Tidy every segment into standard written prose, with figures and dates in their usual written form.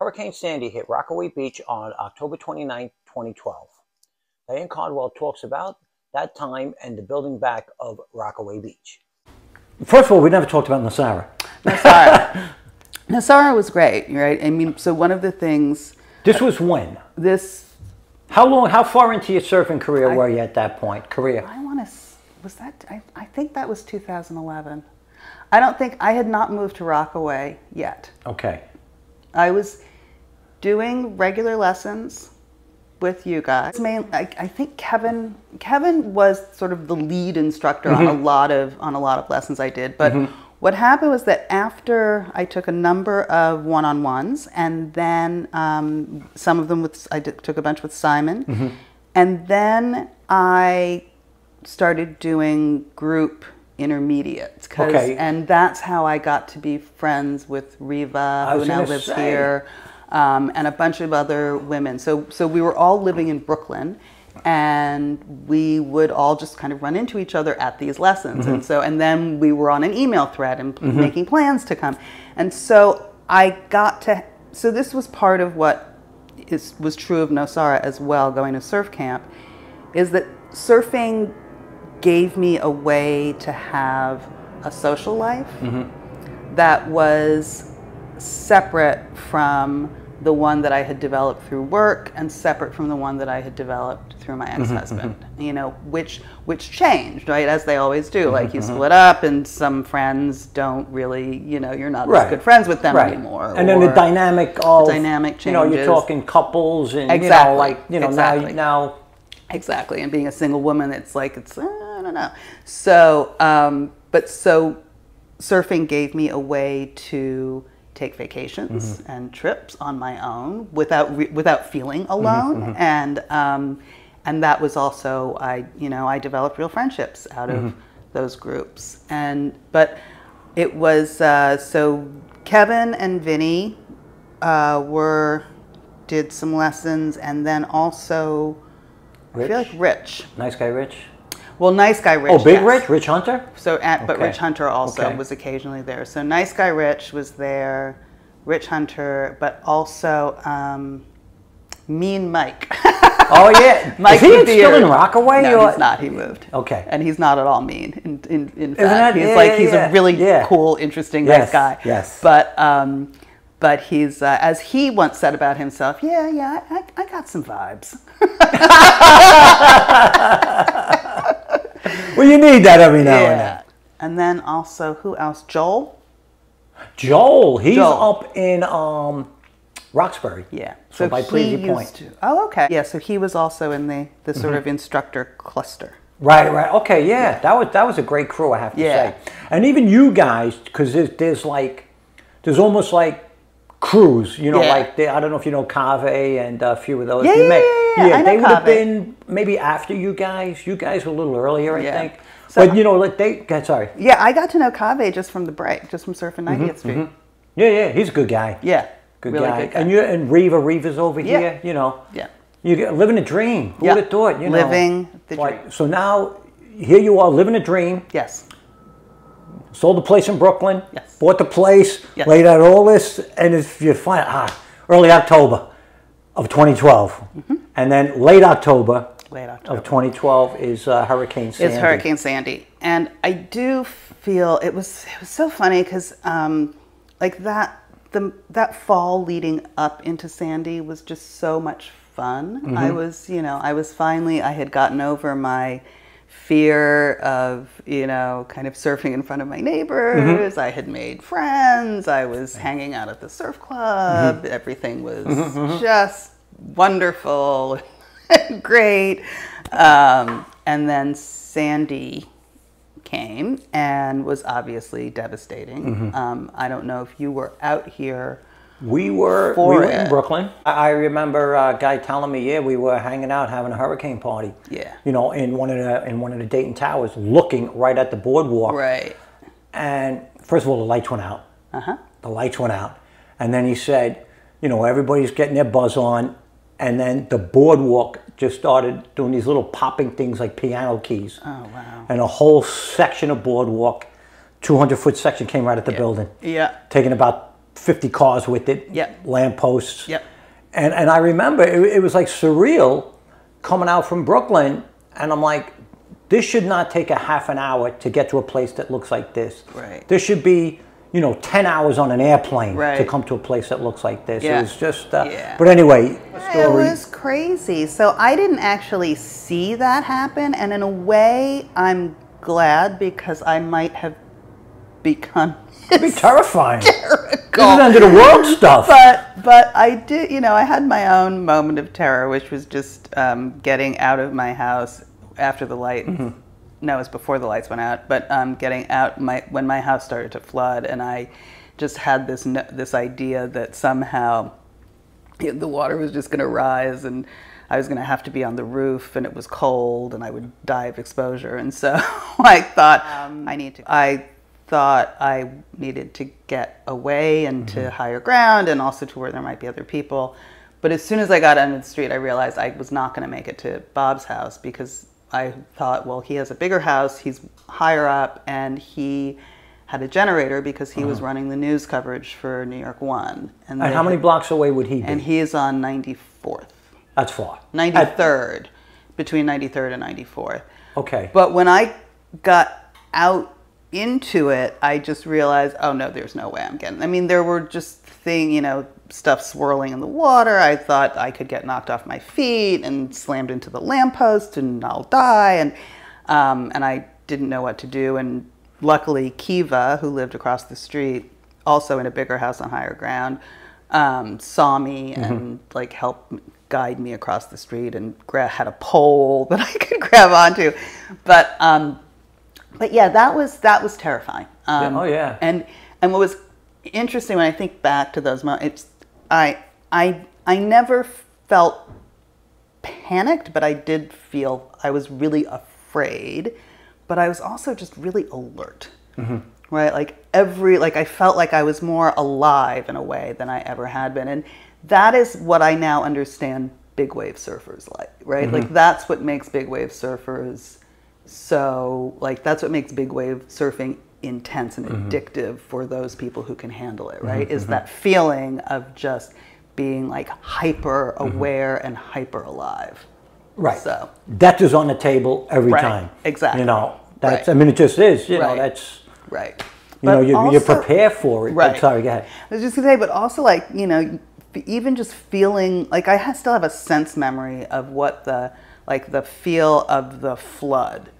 Hurricane Sandy hit Rockaway Beach on October 29, 2012. Diane Cardwell talks about that time and the building back of Rockaway Beach. First of all, we never talked about Nosarra. Nosarra. Nosarra was great, right? I mean, so one of the things... This was when? How far into your surfing career were you at that point? I want to... I think that was 2011. I don't think... I had not moved to Rockaway yet. Okay. I was doing regular lessons with you guys. I think Kevin was sort of the lead instructor on a lot of lessons I did. But what happened was that after I took a number of one-on-ones, and then some of them took a bunch with Simon, and then I started doing group intermediates, and that's how I got to be friends with Riva, who now lives here, and a bunch of other women. So we were all living in Brooklyn, and we would all just kind of run into each other at these lessons. And then we were on an email thread and making plans to come. And so so this was part of what was true of Nosarra as well, going to surf camp, is that surfing gave me a way to have a social life that was separate from the one that I had developed through work and separate from the one that I had developed through my ex-husband, you know, which changed, right, as they always do. Like, you split up and some friends don't really, you know, you're not as good friends with them anymore. And then the dynamic changes. You know, you're talking couples and, you know, like, you know, now. Exactly, and being a single woman, it's like, I don't know. So, so surfing gave me a way to take vacations and trips on my own without feeling alone, and that was also, I developed real friendships out of those groups. But it was so Kevin and Vinny did some lessons, and then also Rich? I feel like Rich. Nice Guy Rich? Well, Nice Guy Rich. Oh, Big Rich? Rich Hunter? So, but Rich Hunter also was occasionally there. So Nice Guy Rich was there, Rich Hunter, but also Mean Mike. Oh, yeah. Mike Is he still in Rockaway? No, he's not. He moved. Okay. And he's not at all mean. In fact, he's a really cool, interesting, nice guy. Yes. But he's, as he once said about himself, I got some vibes. Well, you need that every now and then. And then also, who else? Joel? He's up in Roxbury. Yeah. So by Preview Point. Oh, okay. Yeah, so he was also in the sort of instructor cluster. Right. Okay, yeah. That was a great crew, I have to say. And even you guys, because there's almost like crews, you know, like I don't know if you know Cave and a few of those. Yeah, they would have been maybe after you guys. You guys were a little earlier, I think. So, but you know, sorry. Yeah, I got to know Cave just from the break, just from surfing 90th Street. Yeah, he's a good guy. Yeah, good guy. And Riva's over here, you know. Yeah. You're living a dream. Who would have thought, you know? Living the dream. So now, here you are, living a dream. Yes. Sold the place in Brooklyn. Yes. Bought the place. Yes. Laid out all this, and if you find early October of 2012, and then late October of 2012 is Hurricane Sandy. It's Hurricane Sandy, and I do feel it was so funny because like that fall leading up into Sandy was just so much fun. I had gotten over my fear of, you know, kind of surfing in front of my neighbors. I had made friends. I was hanging out at the surf club. Everything was just wonderful and great. And then Sandy came and was obviously devastating. I don't know if you were out here. We were in Brooklyn. I remember a guy telling me, we were hanging out having a hurricane party. Yeah. You know, in one of the Dayton Towers, looking right at the boardwalk. Right. And first of all, the lights went out. The lights went out. And then he said, you know, everybody's getting their buzz on. And then the boardwalk just started doing these little popping things like piano keys. Oh, wow. And a whole section of boardwalk, 200-foot section came right at the building. Yeah. Taking about 50 cars with it, Yep. lampposts. Yep. And I remember it was like surreal coming out from Brooklyn, and I'm like, this should not take a half an hour to get to a place that looks like this. Right. This should be, you know, 10 hours on an airplane right. to come to a place that looks like this. Yeah. It was just, but anyway, it was crazy. So I didn't actually see that happen, and in a way, I'm glad, because I might have become it'd be terrifying. hysterical. This is end of the world stuff. But I did, you know, I had my own moment of terror, which was just getting out of my house after the light. No, it was before the lights went out. But getting out when my house started to flood, and I just had this idea that somehow the water was just going to rise, and I was going to have to be on the roof, and it was cold, and I would die of exposure. And so I thought I needed to get away and to higher ground, and also to where there might be other people. But as soon as I got onto the street, I realized I was not going to make it to Bob's house, because I thought, well, he has a bigger house, he's higher up, and he had a generator because he was running the news coverage for New York 1. And how many blocks away would he be? And he is on 94th. That's far. 93rd, between 93rd and 94th. Okay. But when I got out into it, I just realized, oh no, there's no way I'm getting. I mean, there were just stuff swirling in the water. I thought I could get knocked off my feet and slammed into the lamppost and I'll die. And I didn't know what to do. And luckily, Kiva, who lived across the street, also in a bigger house on higher ground, saw me and like helped guide me across the street, and had a pole that I could grab onto. But yeah, that was terrifying. Oh yeah. And what was interesting when I think back to those moments, I never felt panicked, but I did feel I was really afraid, but I was also just really alert. Right? I felt like I was more alive in a way than I ever had been. And that is what I now understand big wave surfers like, right? Like that's what makes big wave surfers that's what makes big wave surfing intense and addictive for those people who can handle it, right? Is that feeling of just being like hyper aware and hyper alive. Right. So death is on the table every time. Exactly. You know, that's, I mean, it just is, you know, that's, right. You know, you prepare for it. Right. I'm sorry, go ahead. I was just going to say, but also like, you know, even just feeling, like I still have a sense memory of what the feel of the flood.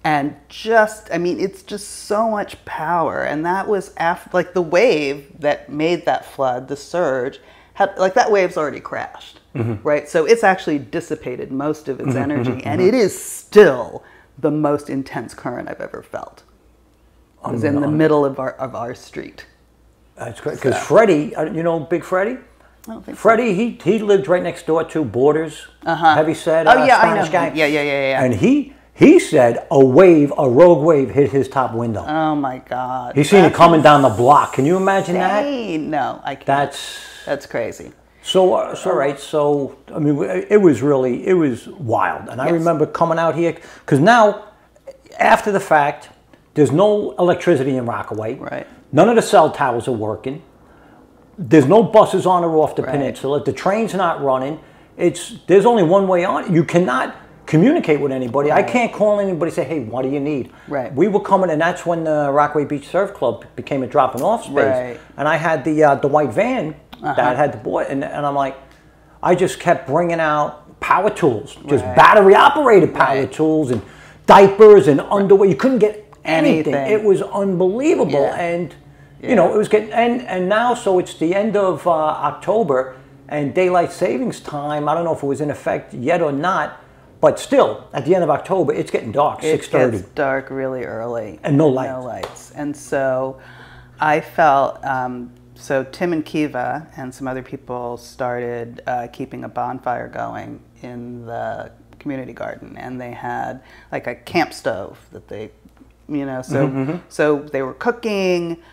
And just, I mean, it's just so much power. And that was after, like the wave that made that flood, the surge, that wave's already crashed, right? So it's actually dissipated most of its energy. And it is still the most intense current I've ever felt. It was in the middle of our street. That's great. Because Freddie, you know Big Freddie? I don't think Freddie, so. he lived right next door to Borders, heavyset, yeah, Spanish I know. guy. Yeah. And he said a rogue wave hit his top window. Oh my God. He's seen it coming down the block. Can you imagine that? No, I can't. That's crazy. So, so, I mean, it was wild. And I remember coming out here, because now, after the fact, there's no electricity in Rockaway. Right. None of the cell towers are working. There's no buses on or off the peninsula. The train's not running. There's only one way on. You cannot communicate with anybody. I can't call anybody and say, hey, what do you need? Right. We were coming, and that's when the Rockaway Beach Surf Club became a dropping off space. Right. And I had the white van that had the boy, and I'm like, I just kept bringing out power tools, just battery operated power tools and diapers and underwear. You couldn't get anything. It was unbelievable. And you know, it was getting, and now, so it's the end of October, and daylight savings time, I don't know if it was in effect yet or not, but still, at the end of October, it's getting dark, 6:30. It gets dark really early. And no lights. No lights. And so I felt, so Tim and Kiva and some other people started keeping a bonfire going in the community garden. And they had like a camp stove that they, you know, so they were cooking.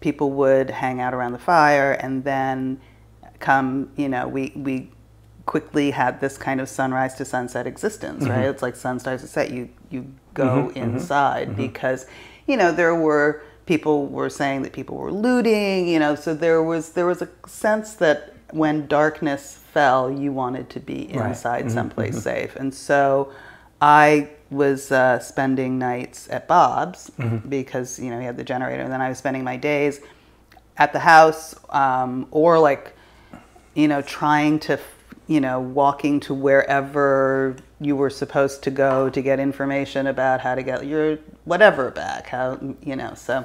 People would hang out around the fire, and then come, you know, we quickly had this kind of sunrise to sunset existence, right? It's like sun starts to set, you go inside because, you know, there were people were saying that people were looting, you know, so there was a sense that when darkness fell, you wanted to be inside someplace safe. And so I was spending nights at Bob's because, you know, he had the generator, and then I was spending my days at the house, or like, you know, trying to, you know, walking to wherever you were supposed to go to get information about how to get your whatever back, how, you know, so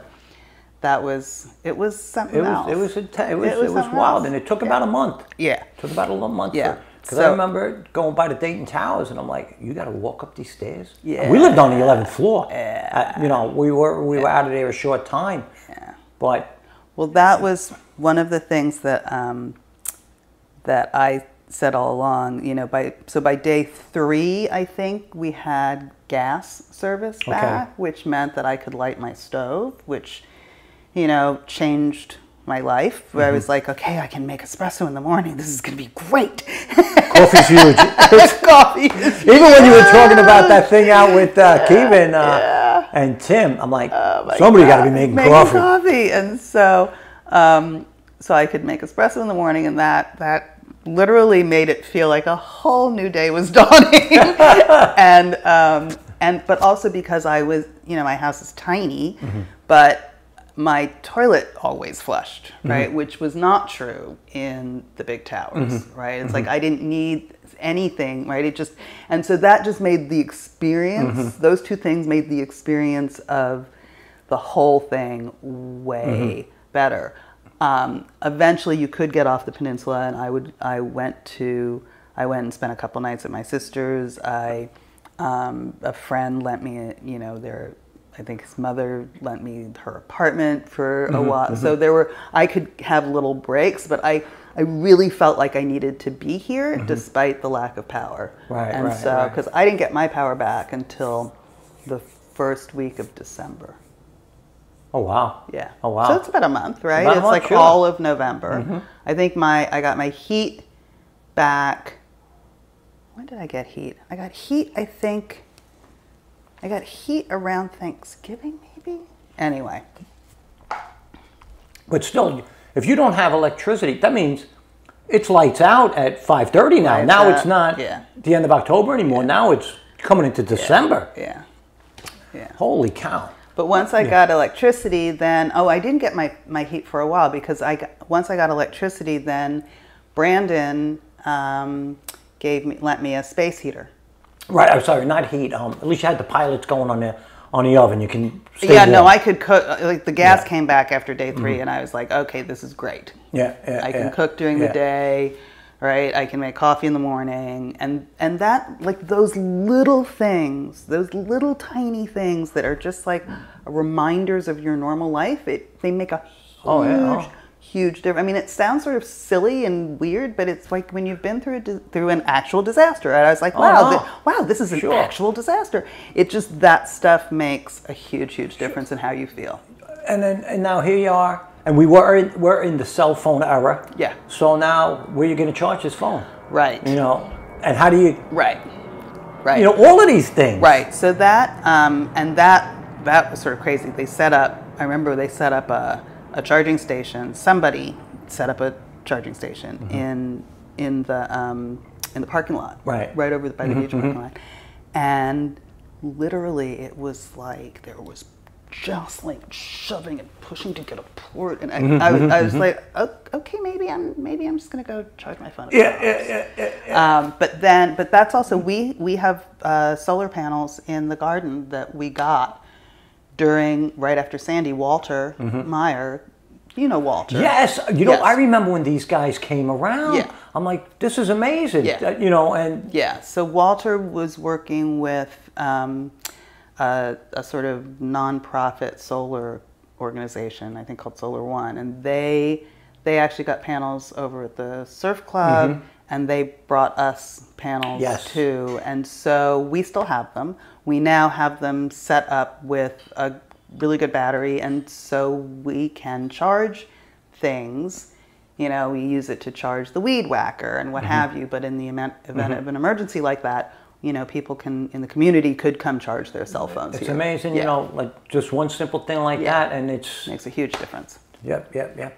it was something else. It was wild, and it took about a month. Yeah. It took about a month. Yeah. Because I remember going by the Dayton Towers, and I'm like, you got to walk up these stairs. Yeah. And we lived on the 11th floor. Yeah. You know, we were out of there a short time. Yeah. But well, that was one of the things that that I said all along. You know, by day 3, I think we had gas service back, which meant that I could light my stove, which, you know, changed my life. Where I was like, okay, I can make espresso in the morning. This is going to be great. Coffee's huge. Coffee is huge. Even when you were talking about that thing out with Kevin and Tim, I'm like, somebody got to be making coffee. And so, so I could make espresso in the morning, and that literally made it feel like a whole new day was dawning. But also because I was, you know, my house is tiny, but my toilet always flushed, right? Which was not true in the big towers, right? It's like I didn't need anything, right? It just, and so that just made the experience, those two things made the experience of the whole thing way better. Eventually you could get off the peninsula, and I went and spent a couple nights at my sister's. A friend lent me, you know, I think his mother lent me her apartment for a while. So I could have little breaks, but I really felt like I needed to be here despite the lack of power. Because I didn't get my power back until the first week of December. Oh, wow. Yeah. Oh, wow. So it's about a month, right? It's like all of November. I think I got my heat back. When did I get heat? I got heat, I think. I got heat around Thanksgiving, maybe? Anyway. But still, if you don't have electricity, that means it's lights out at 5:30 now. Lights now out. It's not the end of October anymore. Now it's coming into December. Yeah. Holy cow. But once I got electricity, then, I didn't get my heat for a while, because once I got electricity, then Brandon lent me a space heater. Right, I'm sorry, not heat. At least you had the pilots going on the oven. You can stay warm. No, I could cook. Like the gas came back after day 3, and I was like, okay, this is great. I can cook during the day, right? I can make coffee in the morning, and that, like, those little things, those little tiny things that are just like reminders of your normal life. They make a huge difference. I mean, it sounds sort of silly and weird, but it's like when you've been through an actual disaster. And I was like, wow, this is an actual disaster. It just, that stuff makes a huge difference in how you feel. And now here you are, and we're in the cell phone era. Yeah. So now, where are you going to charge this phone? Right. You know, and how do you? Right. You know, all of these things. Right. So that and that was sort of crazy. I remember they set up a charging station. Somebody set up a charging station in the parking lot, right over by the beach parking lot, and literally it was like there was just like shoving and pushing to get a port, and I was like, okay, maybe I'm just gonna go charge my phone. But that's also we have solar panels in the garden that we got right after Sandy. Walter Meyer, you know Walter. Yes, you know, I remember when these guys came around. Yeah. I'm like, this is amazing. Yeah. You know, and so Walter was working with a sort of nonprofit solar organization, I think called Solar One, and they actually got panels over at the surf club, and they brought us panels too, and so we still have them. We now have them set up with a really good battery, and so we can charge things. You know, we use it to charge the weed whacker and what have you, but in the event of an emergency like that, you know, people can, in the community, could come charge their cell phones. It's amazing, you know, like just one simple thing like that, and it's... Makes a huge difference. Yep, yep, yep.